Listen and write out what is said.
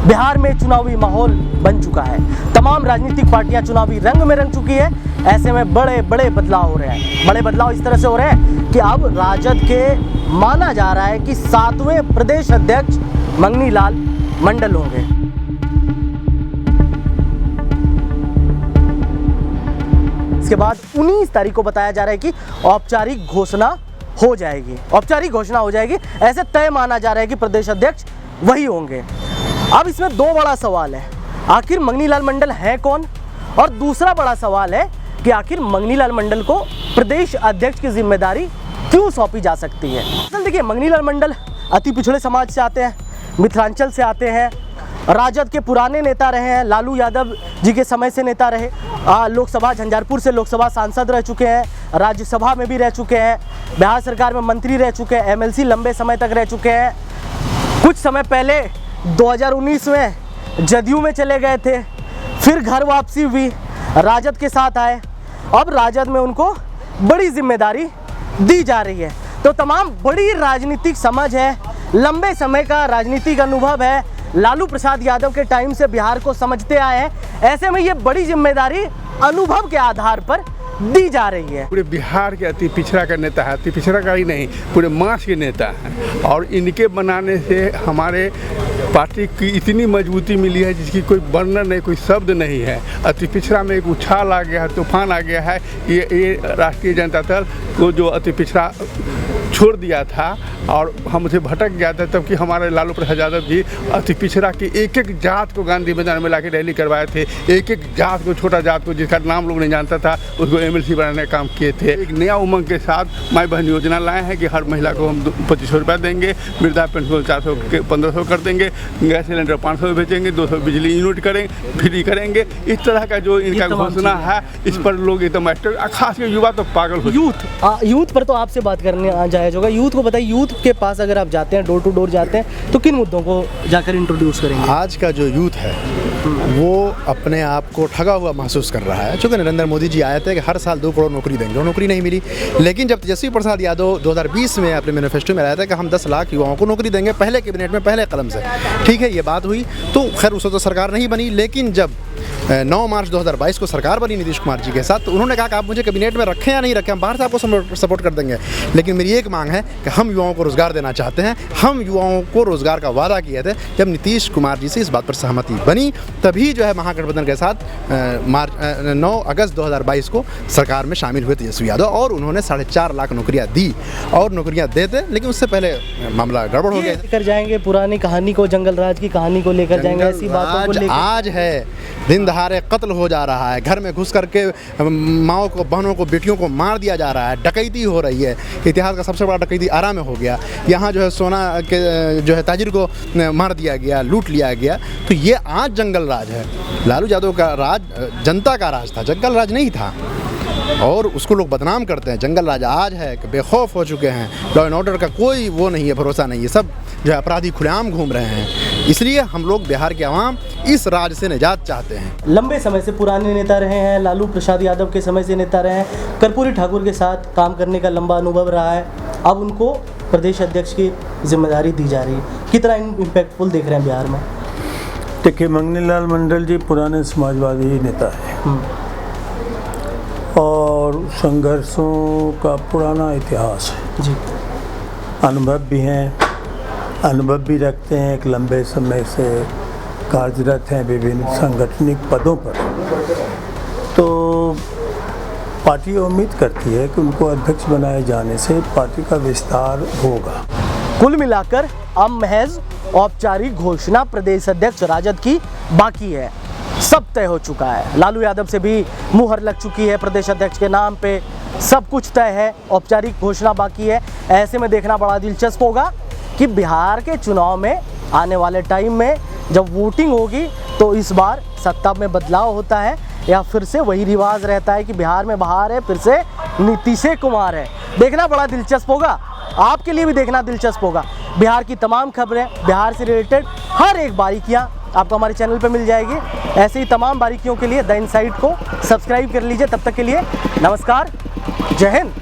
बिहार में चुनावी माहौल बन चुका है। तमाम राजनीतिक पार्टियां चुनावी रंग में रंग चुकी है। ऐसे में बड़े बड़े बदलाव हो रहे हैं। बड़े बदलाव इस तरह से हो रहे हैं कि अब राजद के माना जा रहा है कि 7वें प्रदेश अध्यक्ष मंगनी लाल मंडल होंगे। इसके बाद 19 तारीख को बताया जा रहा है कि औपचारिक घोषणा हो जाएगी। औपचारिक घोषणा हो जाएगी, ऐसे तय माना जा रहा है कि प्रदेश अध्यक्ष वही होंगे। अब इसमें दो बड़ा सवाल है, आखिर मंगनी लाल मंडल है कौन, और दूसरा बड़ा सवाल है कि आखिर मंगनी लाल मंडल को प्रदेश अध्यक्ष की जिम्मेदारी क्यों सौंपी जा सकती है। असल देखिए, मंगनी लाल मंडल अति पिछड़े समाज से आते हैं, मिथिलांचल से आते हैं, राजद के पुराने नेता रहे हैं, लालू यादव जी के समय से नेता रहे, लोकसभा झंझारपुर से लोकसभा सांसद रह चुके हैं, राज्यसभा में भी रह चुके हैं, बिहार सरकार में मंत्री रह चुके हैं, एमएलसी लंबे समय तक रह चुके हैं। कुछ समय पहले 2019 में जदयू में चले गए थे, फिर घर वापसी हुई, राजद के साथ आए। अब राजद में उनको बड़ी जिम्मेदारी दी जा रही है। तो तमाम बड़ी राजनीतिक समझ है, लंबे समय का राजनीतिक अनुभव है, लालू प्रसाद यादव के टाइम से बिहार को समझते आए हैं। ऐसे में ये बड़ी जिम्मेदारी अनुभव के आधार पर दी जा रही है। पूरे बिहार के अति पिछड़ा का नेता है, अति पिछड़ा का ही नहीं, पूरे मास के नेता हैं, और इनके बनाने से हमारे पार्टी की इतनी मजबूती मिली है जिसकी कोई वर्णन नहीं, कोई शब्द नहीं है। अति पिछड़ा में एक उछाल आ गया है, तूफान आ गया है। ये राष्ट्रीय जनता दल को जो अति पिछड़ा छोड़ दिया था और हमसे भटक गया था, तब कि हमारे लालू प्रसाद यादव जी अति पिछड़ा की एक एक जात को गांधी मैदान में लाके रैली करवाए थे। एक एक जात को, छोटा जात को जिसका नाम लोग नहीं जानता था, उसको एमएलसी बनाने का काम किए थे। एक नया उमंग के साथ माई बहन योजना लाए हैं कि हर महिला को हम 2500 रुपये देंगे, वृद्धा पेंशन 400 के 1500 कर देंगे, गैस सिलेंडर 500 बेचेंगे, 200 बिजली यूनिट फ्री करेंगे। इस तरह का जो इनका घोषणा है, इस पर लोग एकदम खासकर युवा तो पागल हो। यूथ पर तो आपसे बात करने जायज होगा। यूथ को बताइए, यूथ के पास अगर आप जाते हैं, डोर टू डोर जाते हैं, तो किन मुद्दों को जाकर इंट्रोड्यूस करेंगे? आज का जो यूथ है वो अपने आप को ठगा हुआ महसूस कर रहा है। चूँकि नरेंद्र मोदी जी आए थे कि हर साल 2 करोड़ नौकरी देंगे, और नौकरी नहीं मिली। लेकिन जब तेजस्वी प्रसाद यादव 2020 में अपने मैनिफेस्टो में आया था कि हम 10 लाख युवाओं को नौकरी देंगे, पहले कैबिनेट में पहले कलम से, ठीक है, ये बात हुई। तो खैर उससे तो सरकार नहीं बनी। लेकिन जब 9 मार्च 2022 को सरकार बनी नीतीश कुमार जी के साथ, तो उन्होंने कहा कि आप मुझे कैबिनेट में रखें या नहीं रखें, हम बाहर से आपको सपोर्ट कर देंगे, लेकिन मेरी एक मांग है कि हम युवाओं को रोज़गार देना चाहते हैं। हम युवाओं को रोज़गार का वादा किए थे। जब नीतीश कुमार जी से इस बात पर सहमति बनी, तभी जो है महागठबंधन के साथ 9 अगस्त 2022 को सरकार में शामिल हुए तेजस्वी यादव, और उन्होंने 4.5 लाख नौकरियाँ दी, और नौकरियाँ देते, लेकिन उससे पहले मामला गड़बड़ हो गया। लेकर जाएंगे पुरानी कहानी को, जंगल राज की कहानी को लेकर जाएंगे, ऐसी बातों को लेकर। आज है दिन दहाड़े कत्ल हो जा रहा है, घर में घुस करके माओ को, बहनों को, बेटियों को मार दिया जा रहा है, डकैती हो रही है। इतिहास का सबसे बड़ा डकैती आरा में हो गया। यहाँ जो है सोना के जो है ताजिर को मार दिया गया, लूट लिया गया। तो ये आज जंगल राज है। लालू यादव का राज जनता का राज था, जंगल राज नहीं था, और उसको लोग बदनाम करते हैं। जंगल राज आज है कि बेखौफ हो चुके हैं, लॉ एंड ऑर्डर का कोई वो नहीं है, भरोसा नहीं है, सब जो है अपराधी खुलेआम घूम रहे हैं। इसलिए हम लोग बिहार के आवाम इस राज से निजात चाहते हैं। लंबे समय से पुराने नेता रहे हैं, लालू प्रसाद यादव के समय से नेता रहे हैं, कर्पूरी ठाकुर के साथ काम करने का लंबा अनुभव रहा है। अब उनको प्रदेश अध्यक्ष की जिम्मेदारी दी जा रही है। कितना इम्पैक्टफुल देख रहे हैं बिहार में? देखिए, मंगनी लाल मंडल जी पुराने समाजवादी नेता है, और संघर्षों का पुराना इतिहास है जी। अनुभव भी हैं, अनुभव भी रखते हैं, एक लंबे समय से कार्यरत हैं विभिन्न सांगठनिक पदों पर। तो पार्टी उम्मीद करती है कि उनको अध्यक्ष बनाए जाने से पार्टी का विस्तार होगा। कुल मिलाकर अब महज औपचारिक घोषणा प्रदेश अध्यक्ष राजद की बाकी है। सब तय हो चुका है। लालू यादव से भी मुहर लग चुकी है प्रदेश अध्यक्ष के नाम पे, सब कुछ तय है, औपचारिक घोषणा बाकी है। ऐसे में देखना बड़ा दिलचस्प होगा कि बिहार के चुनाव में आने वाले टाइम में जब वोटिंग होगी, तो इस बार सत्ता में बदलाव होता है या फिर से वही रिवाज रहता है कि बिहार में बहार है, फिर से नीतीश कुमार है। देखना बड़ा दिलचस्प होगा, आपके लिए भी देखना दिलचस्प होगा। बिहार की तमाम खबरें, बिहार से रिलेटेड हर एक बारीकियाँ आपको हमारे चैनल पे मिल जाएगी। ऐसे ही तमाम बारीकियों के लिए द इनसाइड को सब्सक्राइब कर लीजिए। तब तक के लिए नमस्कार, जय हिंद।